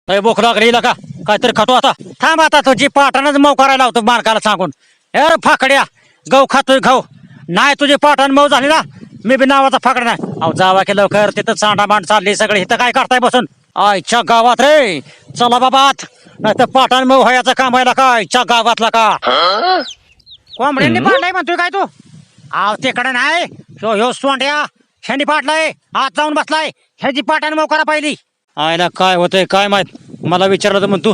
लय भूक लागली का काहीतरी खातो आता. थांब आता तुझी पाठानच मऊ करायला होतो मालकाला सांगून. अरे फाकड्या गहू खातोय गहू. नाही तुझी पाठान मऊ झाली ना मी बी नावाचा फाकड नाही. अहो जावा की लवकर तिथं सांडामांड चालली सगळी. इथं काय करताय बसून आईच्या गावात रे. चला बाबा आत नाही तर पाठान मऊ व्हायचं काम व्हायला का आईच्या गावातला का. कोंबड्यांनी पाडलाय म्हणतोय काय तू. आव तिकडे नाही ह्यो सोंड्या ह्यांनी पाडलाय आत जाऊन बसलाय. ह्याची पाठान मऊ करा पहिली. आयला काय होतंय काय माहित मला विचारलं तर म्हणतो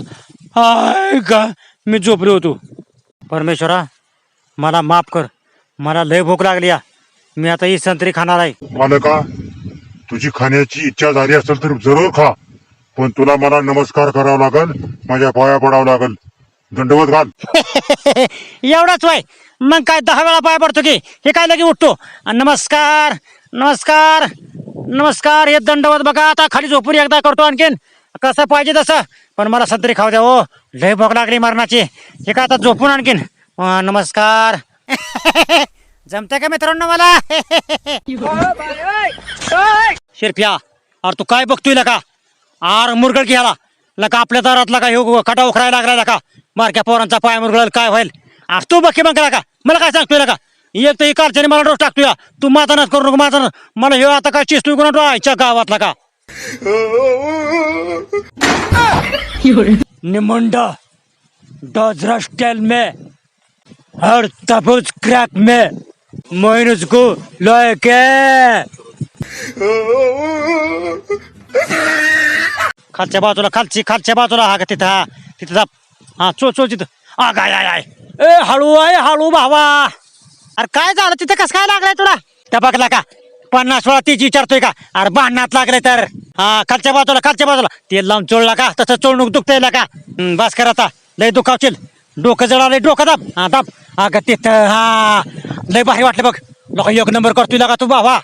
हाय का मी झोपलो होतो. परमेश्वरा मला माफ कर मला लय भूक लागली या. मी आता ही संत्री खाणार आहे. मालका तुझी खाण्याची इच्छा झाली असेल तर जरूर खा पण तुला मला नमस्कार करावा लागल माझ्या पाया पडावं लागल. दंडवत घाल. एवढाच वय मग काय 10 वेळा पाय पडतो की हे काय लगे उठतो नमस्कार नमस्कार नमस्कार. हे दंडवत बघा आता खाली झोपून एकदा करतो आणखीन कसं पाहिजे तसं. पण मला संत्री खाऊ द्या हो लय भूक लागली मरणाची. हे काय आता झोपून आणखीन नमस्कार. जमतंय का मित्रांनो मला. शिरप्या अरे तू काय बघतोय का आर मुरगळ की ह्याला लका आपल्या दारातला का ह्यो खटा उखरायला लागला का मारक्या पोरांचा पाय मुरगळ काय होईल. अरे तू बघ की मग का मला काय सांगतोय का. एक तर ही कारच्याने मला डोस टाकतोय. तू मातानाच करू नको माझा मला ह्यो आता काय चिस्तोय कोणा आईच्या गावातला का. निमुंडा डोजरा स्टाइल में हर तबुज क्रैक में मोइनुस को लोए के. खालच्या बाजूला खालच्या बाजूला हा का तिथं हा तिथं जा. हा चोच तिथं हा गाय आय ए हळू आहे हळू भावा. अरे काय झालं तिथं कसं काय लागलंय तुला. त्या बघला का 50 वेळा तीच विचारतोय का. अरे भांडणात लागलंय तर हा खालच्या बाजूला तेल लावून चोळला का तसं चोळणूक दुखतंय का. बस कर आता लय दुखावशील. डोकं जळालंय डोकं दाब हा दाब. अगं तिथं हा लय भारी वाटलं बघ लोक 1 नंबर करतोय का तू भावा.